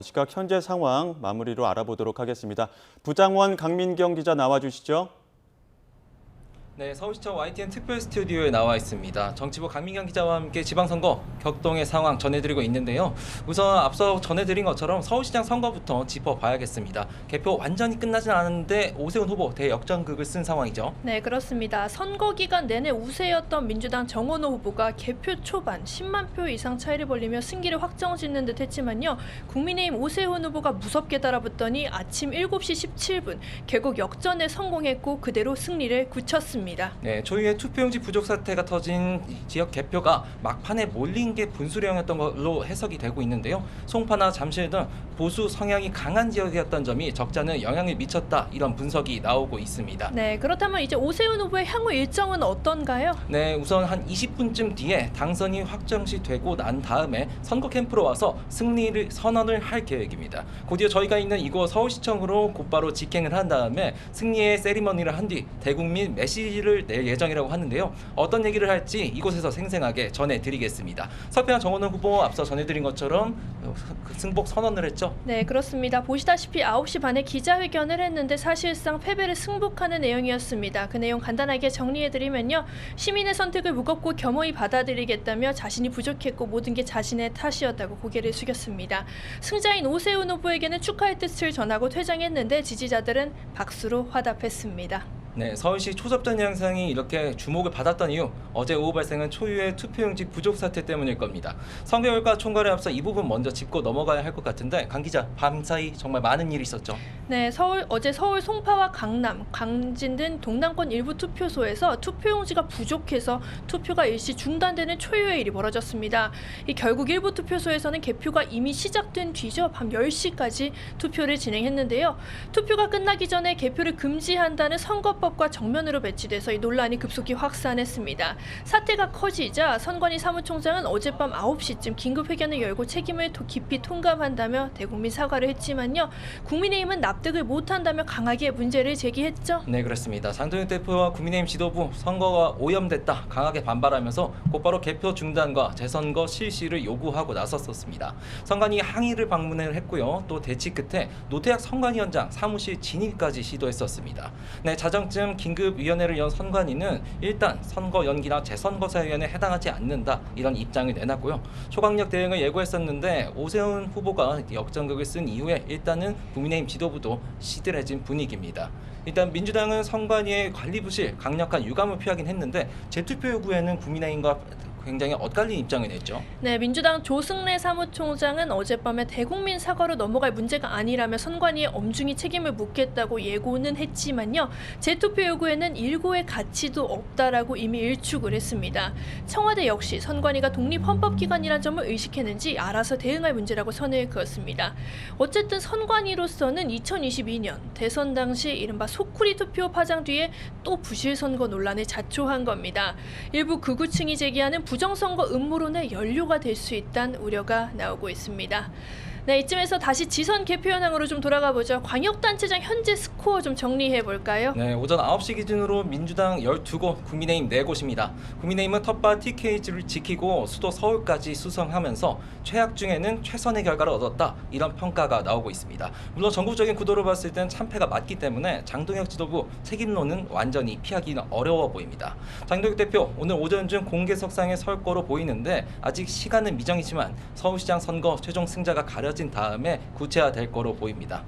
시각 현재 상황 마무리로 알아보도록 하겠습니다. 부장원 강민경 기자 나와주시죠. 네, 서울시청 YTN 특별 스튜디오에 나와 있습니다. 정치부 강민경 기자와 함께 지방선거 격동의 상황 전해드리고 있는데요. 우선 앞서 전해드린 것처럼 서울시장 선거부터 짚어봐야겠습니다. 개표 완전히 끝나진 않았는데 오세훈 후보 대역전극을 쓴 상황이죠. 네, 그렇습니다. 선거 기간 내내 우세였던 민주당 정원호 후보가 개표 초반 10만 표 이상 차이를 벌리며 승기를 확정짓는 듯 했지만요. 국민의힘 오세훈 후보가 무섭게 달아붙더니 아침 7시 17분 결국 역전에 성공했고 그대로 승리를 굳혔습니다. 네, 초유의 투표용지 부족 사태가 터진 지역 개표가 막판에 몰린 게 분수령이었던 걸로 해석이 되고 있는데요. 송파나 잠실 등 보수 성향이 강한 지역이었던 점이 적잖은 영향을 미쳤다, 이런 분석이 나오고 있습니다. 네, 그렇다면 이제 오세훈 후보의 향후 일정은 어떤가요? 네, 우선 한 20분쯤 뒤에 당선이 확정시 되고 난 다음에 선거 캠프로 와서 승리를 선언을 할 계획입니다. 곧이어 저희가 있는 이곳 서울시청으로 곧바로 직행을 한 다음에 승리의 세리머니를 한 뒤 대국민 메시지를 낼 예정이라고 하는데요. 어떤 얘기를 할지 이곳에서 생생하게 전해드리겠습니다. 서평 정원호 후보 앞서 전해드린 것처럼 승복 선언을 했죠. 네, 그렇습니다. 보시다시피 9시 반에 기자회견을 했는데 사실상 패배를 승복하는 내용이었습니다. 그 내용 간단하게 정리해드리면요. 시민의 선택을 무겁고 겸허히 받아들이겠다며 자신이 부족했고 모든 게 자신의 탓이었다고 고개를 숙였습니다. 승자인 오세훈 후보에게는 축하의 뜻을 전하고 퇴장했는데 지지자들은 박수로 화답했습니다. 네, 서울시 초접전 양상이 이렇게 주목을 받았던 이유, 어제 오후 발생한 초유의 투표용지 부족 사태 때문일 겁니다. 선거 결과 총괄에 앞서 이 부분 먼저 짚고 넘어가야 할 것 같은데, 강 기자, 밤사이 정말 많은 일이 있었죠. 네, 어제 서울 송파와 강남, 광진 등 동남권 일부 투표소에서 투표용지가 부족해서 투표가 일시 중단되는 초유의 일이 벌어졌습니다. 결국 일부 투표소에서는 개표가 이미 시작된 뒤죠. 밤 10시까지 투표를 진행했는데요. 투표가 끝나기 전에 개표를 금지한다는 선거법과 정면으로 배치돼서 이 논란이 급속히 확산했습니다. 사태가 커지자 선관위 사무총장은 어젯밤 9시쯤 긴급회견을 열고 책임을 깊이 통감한다며 대국민 사과를 했지만요. 국민의힘은 납득을 못한다며 강하게 문제를 제기했죠. 네, 그렇습니다. 장동혁 대표와 국민의힘 지도부 선거가 오염됐다 강하게 반발하면서 곧바로 개표 중단과 재선거 실시를 요구하고 나섰었습니다. 선관위 항의를 방문을 했고요. 또 대치 끝에 노태학 선관위원장 사무실 진입까지 시도했었습니다. 네, 자정쯤 긴급위원회를 연 선관위는 일단 선거 연기나 재선거사위원회에 해당하지 않는다, 이런 입장을 내놨고요. 초강력 대응을 예고했었는데 오세훈 후보가 역전극을 쓴 이후에 일단은 국민의힘 지도부도 시들해진 분위기입니다. 일단 민주당은 선관위의 관리부실 강력한 유감을 표하긴 했는데 재투표 요구에는 국민의힘과 굉장히 엇갈린 입장을 냈죠. 네, 민주당 조승래 사무총장은 어젯밤에 대국민 사과로 넘어갈 문제가 아니라며 선관위에 엄중히 책임을 묻겠다고 예고는 했지만요. 재투표 요구에는 일고의 가치도 없다라고 이미 일축을 했습니다. 청와대 역시 선관위가 독립헌법기관이란 점을 의식했는지 알아서 대응할 문제라고 선을 그었습니다. 어쨌든 선관위로서는 2022년 대선 당시 이른바 소쿠리 투표 파장 뒤에 또 부실선거 논란을 자초한 겁니다. 일부 극우층이 제기하는 부정선거 음모론의 연료가 될 수 있다는 우려가 나오고 있습니다. 네, 이쯤에서 다시 지선 개표 현황으로 좀 돌아가 보죠. 광역단체장 현재 스코어 좀 정리해 볼까요? 네, 오전 9시 기준으로 민주당 12곳, 국민의힘 4곳입니다. 국민의힘은 텃밭 TK를 지키고 수도 서울까지 수성하면서 최악 중에는 최선의 결과를 얻었다, 이런 평가가 나오고 있습니다. 물론 전국적인 구도로 봤을 땐 참패가 맞기 때문에 장동혁 지도부 책임론은 완전히 피하기는 어려워 보입니다. 장동혁 대표 오늘 오전 중 공개석상에 설 거로 보이는데 아직 시간은 미정이지만 서울시장 선거 최종 승자가 가려진 다음에 구체화될 거로 보입니다.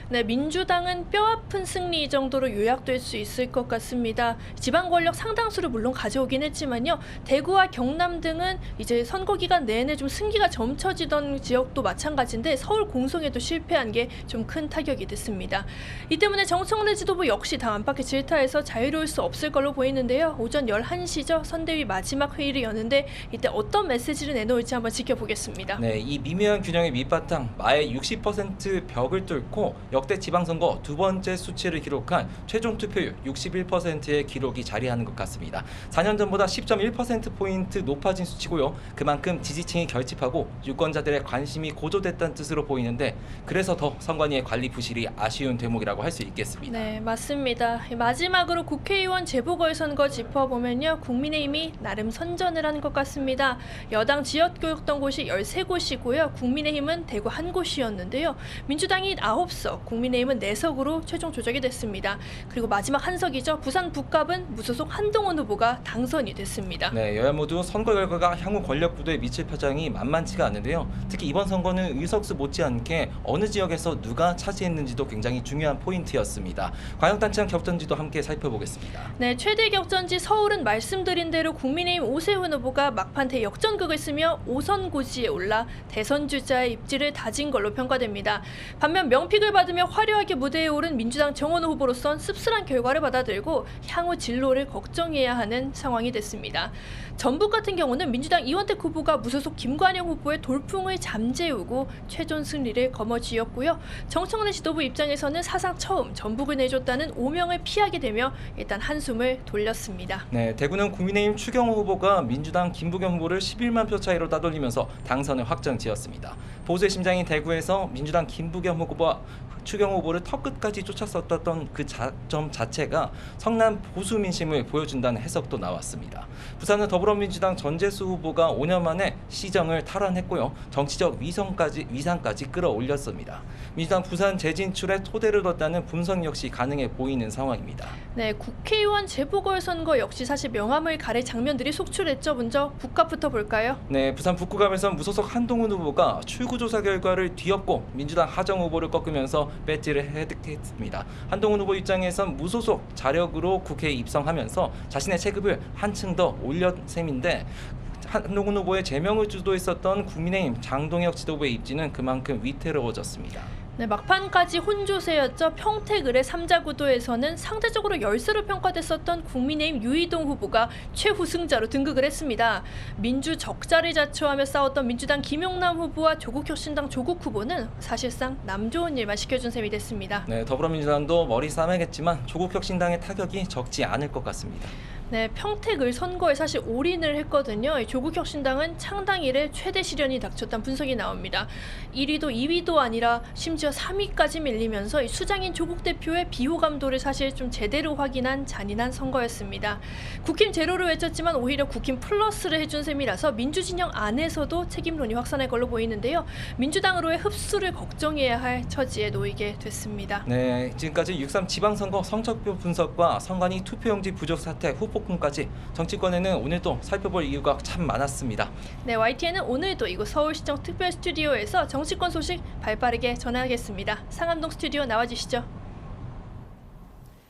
네, 민주당은 뼈아픈 승리 정도로 요약될 수 있을 것 같습니다. 지방 권력 상당수를 물론 가져오긴 했지만요. 대구와 경남 등은 이제 선거 기간 내내 좀 승기가 점쳐지던 지역도 마찬가지인데 서울 공성에도 실패한 게 좀 큰 타격이 됐습니다. 이 때문에 정청래 지도부 역시 당 안팎의 질타에서 자유로울 수 없을 걸로 보이는데요. 오전 11시죠. 선대위 마지막 회의를 여는데 이때 어떤 메시지를 내놓을지 한번 지켜보겠습니다. 네, 이 미묘한 균형의 밑바탕, 마의 60% 벽을 뚫고 역대 지방선거 두 번째 수치를 기록한 최종 투표율 61%의 기록이 자리하는 것 같습니다. 4년 전보다 10.1%포인트 높아진 수치고요. 그만큼 지지층이 결집하고 유권자들의 관심이 고조됐다는 뜻으로 보이는데 그래서 더 선관위의 관리 부실이 아쉬운 대목이라고 할 수 있겠습니다. 네, 맞습니다. 마지막으로 국회의원 재보궐선거 짚어보면요. 국민의힘이 나름 선전을 한 것 같습니다. 여당 지역구였던 곳이 13곳이고요. 국민의힘은 대구 한 곳이었는데요. 민주당이 9석, 국민의힘은 4석으로 최종 조작이 됐습니다. 그리고 마지막 한 석이죠. 부산 북갑은 무소속 한동훈 후보가 당선이 됐습니다. 네, 여야 모두 선거 결과가 향후 권력 구도에 미칠 파장이 만만치가 않은데요. 특히 이번 선거는 의석수 못지않게 어느 지역에서 누가 차지했는지도 굉장히 중요한 포인트였습니다. 광역단체장 격전지도 함께 살펴보겠습니다. 네, 최대 격전지 서울은 말씀드린 대로 국민의힘 오세훈 후보가 막판 대역전극을 쓰며 5선 고지에 올라 대선 주자의 입지를 다진 걸로 평가됩니다. 반면 명픽을 받으며 화려하게 무대에 오른 민주당 정원호 후보로선 씁쓸한 결과를 받아들고 향후 진로를 걱정해야 하는 상황이 됐습니다. 전북 같은 경우는 민주당 이원택 후보가 무소속 김관영 후보의 돌풍을 잠재우고 최종 승리를 거머쥐었고요. 정청래 지도부 입장에서는 사상 처음 전북을 내줬다는 오명을 피하게 되며 일단 한숨을 돌렸습니다. 네, 대구는 국민의힘 추경호 후보가 민주당 김부겸 후보를 11만 표 차이로 따돌리면서 당선을 확정지었습니다. 보수의 심장인 대구에서 민주당 김부겸 후보와 추경호 후보를 턱끝까지 쫓았었던 그 점 자체가 성남 보수 민심을 보여준다는 해석도 나왔습니다. 부산은 더불어민주당 전재수 후보가 5년 만에 시정을 탈환했고요. 정치적 위상까지 끌어올렸습니다. 민주당 부산 재진출에 토대를 뒀다는 분석 역시 가능해 보이는 상황입니다. 네, 국회의원 재보궐선거 역시 사실 명함을 가릴 장면들이 속출했죠. 먼저 북갑부터 볼까요? 네, 부산 북구갑에선 무소속 한동훈 후보가 출구조사 결과를 뒤엎고 민주당 하정 후보를 꺾으면서 배지를 획득했습니다. 한동훈 후보 입장에선 무소속 자력으로 국회에 입성하면서 자신의 체급을 한층 더 올렸 셈인데 한동훈 후보의 제명을 주도했었던 국민의힘 장동혁 지도부의 입지는 그만큼 위태로워졌습니다. 네, 막판까지 혼조세였죠. 평택을의 3자 구도에서는 상대적으로 열세로 평가됐었던 국민의힘 유이동 후보가 최우승자로 등극을 했습니다. 민주 적자를 자초하며 싸웠던 민주당 김용남 후보와 조국혁신당 조국 후보는 사실상 남 좋은 일만 시켜준 셈이 됐습니다. 네, 더불어민주당도 머리 싸매겠지만 조국혁신당의 타격이 적지 않을 것 같습니다. 네, 평택을 선거에 사실 올인을 했거든요. 이 조국혁신당은 창당 이래 최대 시련이 닥쳤다는 분석이 나옵니다. 1위도 2위도 아니라 심지어 3위까지 밀리면서 이 수장인 조국 대표의 비호감도를 사실 좀 제대로 확인한 잔인한 선거였습니다. 국힘 제로를 외쳤지만 오히려 국힘 플러스를 해준 셈이라서 민주진영 안에서도 책임론이 확산할 걸로 보이는데요. 민주당으로의 흡수를 걱정해야 할 처지에 놓이게 됐습니다. 네, 지금까지 6.3 지방선거 성적표 분석과 선관위 투표용지 부족 사태 후폭풍까지 정치권에는 오늘도 살펴볼 이유가 참 많았습니다. 네, YTN은 오늘도 이곳 서울시청 특별 스튜디오에서 정치권 소식 발빠르게 전하겠습니다. 상암동 스튜디오 나와주시죠.